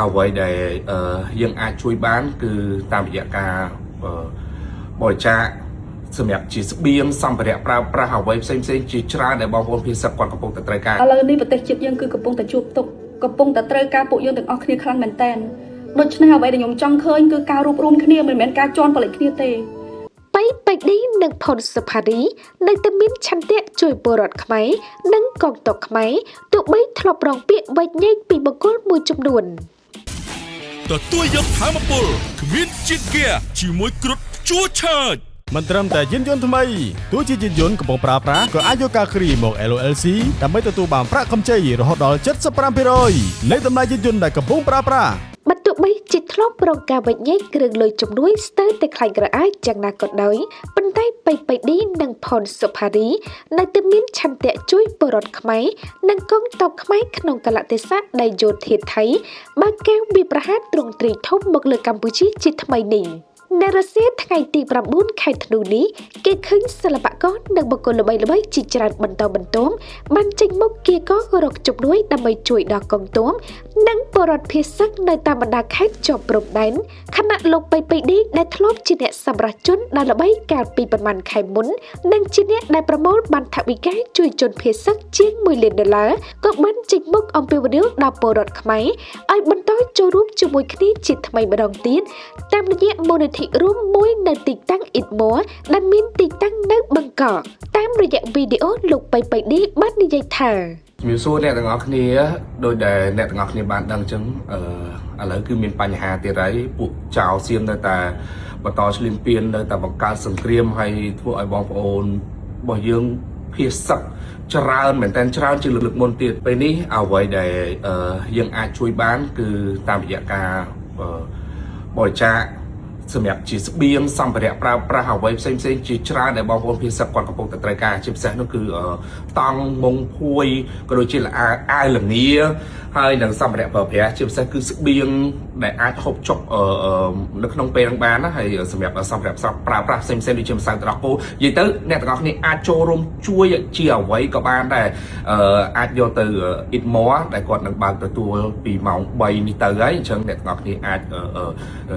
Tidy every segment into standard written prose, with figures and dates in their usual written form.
អ្វីដែលយើងអាចជួយបានគឺតាមរយៈការបរិច្ចាគសម្រាប់ជាស្បៀងសម្ភារៈប្រើប្រាស់អ្វីផ្សេងៗជាច្រើនដែលបងប្អូនភាសាគាត់កំពុងតែត្រូវការឥឡូវនេះប្រទេសជាតិយើងគឺកំពុងតែជួបទុក្ខកំពុងតែត្រូវការពួកយើងទាំងអស់គ្នាខ្លាំងមែនតើដូច្នេះអ្វីដែលខ្ញុំចង់ឃើញគឺការរួបរวมគ្នាមិនមែនការជន់ផលិតគ្នាទេបៃឌីនិងផុនសុផារីនៅតែមានឆន្ទៈជួយពលរដ្ឋខ្មែរនិងកងទ័ពខ្មែរទោះបីធ្លាប់រងពាក្យវែកញែកពីបុគ្គលមួយចំនួនទទួលយកធម៌ពលគ្មានជាតិហ្គាជាមួយគ្រុឌជួឆើតមិនត្រឹមតែយានយន្តថ្មីទោះជាយានយន្តកំពុងប្រើប្រាស់ក៏អាចយកការគ្រីមក LLC ដើម្បីទទួលបានប្រាក់កម្ចីរហូតដល់ 75% នៃតម្លៃយានយន្តដែលកំពុងប្រើប្រាស់បើទោះបីជាធ្លាប់រងការវែកញែកគ្រឿងលុយជំនួយស្ទើរតែខ្លាចក្រអាយយ៉ាងណាក៏ដោយប៉ុន្តែបៃឌីនិងផុនសុផារីនៅតែមានឆន្ទៈជួយពលរដ្ឋខ្មែរនិងកងទ័ពខ្មែរក្នុងកលៈទេសៈដែលយោធាថៃបើកកែវវិប្រហារទ្រង់ទ្រីធំមកលើកម្ពុជាជាថ្មីនេះនៅរសៀលថ្ងៃទី9ខែធ្នូនេះគេឃើញសិល្បករនិងបុគ្គលល្បីៗជាច្រើនបន្តបន្ទាប់បានចេញមុខគៀកករកជំនួយដើម្បីជួយដល់កងទ័ពនិងពលរដ្ឋភៀសសឹកនៅតាមបណ្ដាខេត្តជាប់ព្រំដែនខណៈលោកបៃឌីដែលធ្លាប់ជាអ្នកសម្រេចជនដែលល្បីកាលពីប្រមាណខែមុននិងជាអ្នកដែលប្រមូលបានថវិកាជួយជនភៀសសឹកជាង$1 លានក៏បានចេញមុខអំពាវនាវដល់ពលរដ្ឋខ្មែរឲ្យបន្តចូលរួមជាមួយគ្នាជាថ្មីម្ដងទៀតតាមរយៈមូលនិធិរួមមួយនៅទីតាំងអ៊ីតម័រដែលមានទីតាំងនៅបឹងកក់តាមរយៈវីដេអូលោកបៃឌីបាននិយាយថាជំរាបសួរអ្នកទាំងអស់គ្នាដោយដែលអ្នកទាំងអស់គ្នាបានដឹងអញ្ចឹងឥឡូវគឺមានបញ្ហាទៀតហើយពួកចៅសៀមនៅតែបន្តឈ្លានពាននៅតែបង្កើតសង្គ្រាមហើយធ្វើឲ្យបងប្អូនរបស់យើងភៀសសឹកច្រើនមែនតើច្រើនជាងលើកមុនទៀតពេលនេះអ្វីដែលយើងអាចជួយបានគឺតាមរយៈការបរិច្ចាគសម្រាប់ជាស្បៀងសម្ភារៈប្រើប្រាស់អ្វីផ្សេងៗជាច្រើនដែលបងប្អូនភាសាគាត់កំពុងតែត្រូវការជាពិសេសនោះគឺតង់មុងភួយក៏ដូចជាអាវលងាហើយនិងសម្ភារៈប្រើប្រាស់ជាពិសេសគឺស្បៀងដែលអាចហូបចុកនៅក្នុងពេលនឹងបានណាហើយសម្រាប់សម្ភារៈប្រើប្រាស់ផ្សេងៗដូចជាម្សៅទឹកដោះគោនិយាយទៅអ្នកទាំងអស់គ្នាអាចចូលរួមជួយជាអ្វីក៏បានដែរអាចយកទៅ Eat More ដែលគាត់នឹងបើកទទួលពីម៉ោង3នេះទៅហើយអញ្ចឹងអ្នកទាំងអស់គ្នាអាច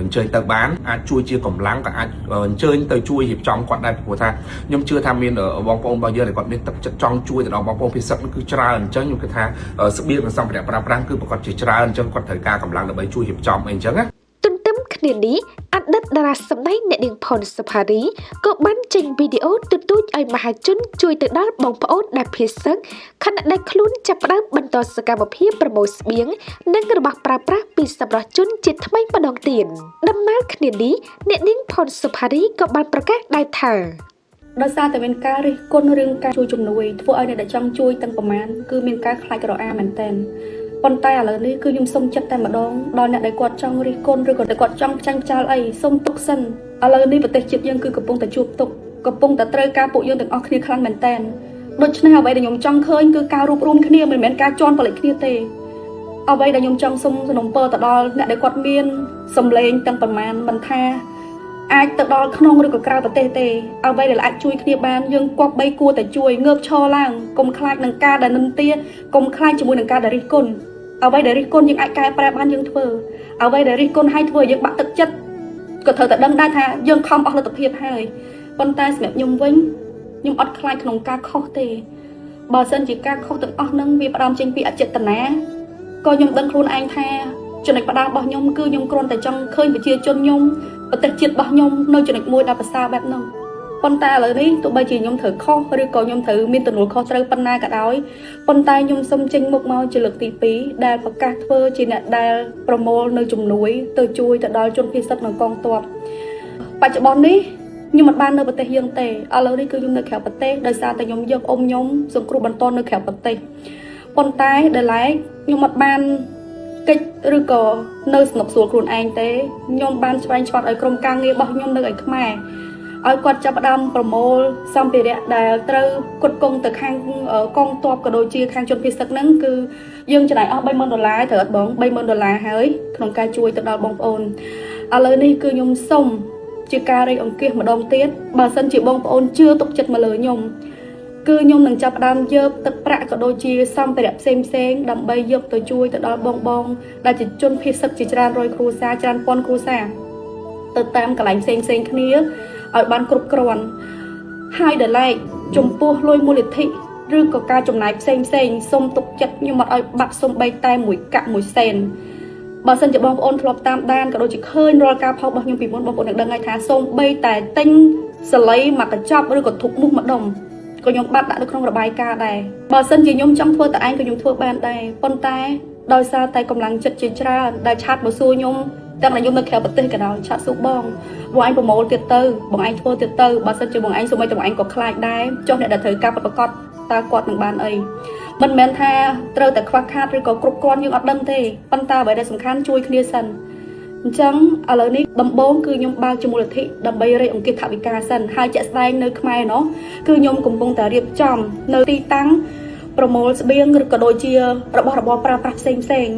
អញ្ជើញទៅបានអាចជួយជាកម្លាំងក៏អាចអញ្ជើញទៅជួយរៀបចំគាត់ដែរព្រោះថាខ្ញុំជឿថាមានបងប្អូនរបស់យើងដែលគាត់មានទឹកចិត្តចង់ជួយទៅដល់បងប្អូនពិសេសនោះគឺច្រើនអញ្ចឹងខ្ញុំគិតថាស្បៀងនិងសម្ភារៈប្រើប្រាស់គឺប្រកាសជាច្រើនអញ្ចឹងគាត់ត្រូវការកម្លាំងដើម្បីជួយរៀបចំអីអញ្ចឹងណាទន្ទឹមគ្នានេះអតីតតារាសម្ដែងអ្នកនាងផុនសុផារីក៏បានចេញវីដេអូទទូចឲ្យមហាជនជួយទៅដល់បងប្អូនដែលភៀសសឹកខណៈដែលខ្លួនចាប់ផ្ដើមបន្តសកម្មភាពប្រមូលស្បៀងនិងរបស់ប្រើប្រាស់ពីសម្រាប់ជនជាថ្មីម្ដងទៀតដំណើរគ្នានេះអ្នកនាងផុនសុផារីក៏បានប្រកាសដែរថាដោយសារតែមានការរិះគន់រឿងការជួយជំនួយធ្វើឲ្យអ្នកដែលចង់ជួយទាំងប្រមាណគឺមានការខ្លាចក្រអាមែនទែនប៉ុន្តែឥឡូវនេះគឺខ្ញុំសូមចិត្តតែម្ដងដល់អ្នកដែលគាត់ចង់រិះគន់ឬក៏គាត់ចង់ផ្ចាញ់ផ្ចាលអីសូមទុកសិនឥឡូវនេះប្រទេសជាតិយើងគឺកំពុងតែជួបទុក្ខកំពុងតែត្រូវការពួកយើងទាំងអស់គ្នាខ្លាំងមែនទែនដូច្នេះអ្វីដែលខ្ញុំចង់ឃើញគឺការរួបរวมគ្នាមិនមែនការជន់ផលិតគ្នាទេអ្វីដែលខ្ញុំចង់សុំសំណូមពរទៅដល់អ្នកដែលគាត់មានសម្លេងទាំងប្រមាណមិនថាអាចទៅដល់ក្នុងឬក៏ក្រៅប្រទេសទេអ្វីដែលអាចជួយគ្នាបានយើងគប្បីគួរតែជួយងើបឈរឡើងកុំខ្លាចនឹងការដែលនិន្ទាកុំខ្លាចជាមួយនឹងការដែលរិះគន់អ្វីដែលរិះគន់យើងអាចកែប្រែបានយើងធ្វើអ្វីដែលរិះគន់ឲ្យធ្វើយើងបាក់ទឹកចិត្តក៏ត្រូវតែដឹងដែរថាយើងខំអស់លទ្ធភាពហើយប៉ុន្តែសម្រាប់ខ្ញុំវិញខ្ញុំអត់ខ្លាចក្នុងការខុសទេបើសិនជាការខុសទាំងអស់នឹងវាផ្ដើមចេញពីអចេតនាក៏ខ្ញុំដឹងខ្លួនឯងថាចំណុចផ្ដើមរបស់ខ្ញុំគឺខ្ញុំគ្រាន់តែចង់ឃើញប្រជាជនខ្ញុំប្រទេសជាតិរបស់ខ្ញុំនៅចំណុចមួយដែលប្រសើរបែបហ្នឹងប៉ុន្តែឥឡូវនេះទោះបីជាខ្ញុំត្រូវខុសឬក៏ខ្ញុំត្រូវមានទំនួលខុសត្រូវប៉ុណ្ណាក៏ដោយប៉ុន្តែខ្ញុំសូមចេញមុខមកជាលើកទី2ដែលប្រកាសធ្វើជាអ្នកដែលប្រមូលនៅជំនួយទៅជួយទៅដល់ជនភៀសសឹកនៅកងទ័ពបច្ចុប្បន្ននេះខ្ញុំមិនបាននៅប្រទេសយើងទេឥឡូវនេះគឺខ្ញុំនៅក្រៅប្រទេសដោយសារតែខ្ញុំយកអ៊ំខ្ញុំសង្គ្រោះបន្ទាន់នៅក្រៅប្រទេសប៉ុន្តែដល់ឡែកខ្ញុំអត់បានកិច្ចឬក៏នៅស្នុកស្រួលខ្លួនឯងទេខ្ញុំបានស្វែងឆ្វាត់ឲ្យក្រុមការងាររបស់ខ្ញុំនៅឯខ្មែរឲ្យគាត់ចាប់ផ្ដើមប្រមូលសម្ភារៈដែលត្រូវគុតគង់ទៅខាងកងទ័ពក៏ដូចជាខាងជនភៀសសឹកហ្នឹងគឺយើងចំណាយអស់$30,000ត្រូវអត់បង$30,000ហើយក្នុងការជួយទៅដល់បងប្អូនឥឡូវនេះគឺខ្ញុំសុំជាការរៃអង្គាសម្ដងទៀតបើសិនជាបងប្អូនជឿទុកចិត្តមកលើខ្ញុំ គឺខ្ញុំនឹងចាប់ផ្ដើមយកទឹកប្រាក់ក៏ដូចជាសម្ភារៈផ្សេងដើម្បីយកទៅជួយទៅដល់បងដែលជាជនភៀសសឹកជាច្រើនរយគ្រួសារច្រើនពាន់គ្រួសារទៅតាមកន្លែងផ្សេងគ្នាឲ្យបានគ្រប់គ្រាន់ហើយដល់ឡែកចំពោះលុយមូលនិធិឬក៏ការចំណាយផ្សេងសូមទុកចិត្តខ្ញុំអត់ឲ្យបាត់សូម្បីតែមួយកាក់មួយសេនបើសិនជាបងប្អូនធ្លាប់តាមដានក៏ដូចជាឃើញរាល់ការផុសរបស់ខ្ញុំពីមុនបងប្អូននឹងដឹងហើយថាសូម្បីតែទិញសលៃមកកញ្ចប់ឬក៏ធុកមុខម្ដុំក៏ខ្ញុំបាត់ដាក់នៅក្នុងរបាយការណ៍ដែរបើសិនជាខ្ញុំចង់ធ្វើតែឯងក៏ខ្ញុំធ្វើបានដែរប៉ុន្តែដោយសារតែកម្លាំងចិត្តជាច្រើនដែលឆាត់មកសួរខ្ញុំតែខ្ញុំនៅក្រៅប្រទេសក៏ដោយឆាត់សួរបងឯងប្រមូលទៀតទៅបងឯងធ្វើទៀតទៅបើសិនជាបងឯងសូម្បីតែបងឯងក៏ខ្លាចដែរចុះអ្នកដែលត្រូវការប្រកបតើគាត់នឹងបានអីមិនមែនថាត្រូវតែខ្វះខាតឬក៏គ្រប់គ្រាន់យើងអត់ដឹងទេប៉ុន្តែអ្វីដែលសំខាន់ជួយគ្នាសិនអញ្ចឹងឥឡូវនេះដំបូងគឺខ្ញុំបើកជាមូលនិធិដើម្បីរៃអង្គាសថវិកាសិនហើយជាក់ស្ដែងនៅខ្មែរនោះគឺខ្ញុំកំពុងតែរៀបចំនៅទីតាំងប្រមូលស្បៀងឬក៏ដូចជារបស់របរប្រើប្រាស់ផ្សេង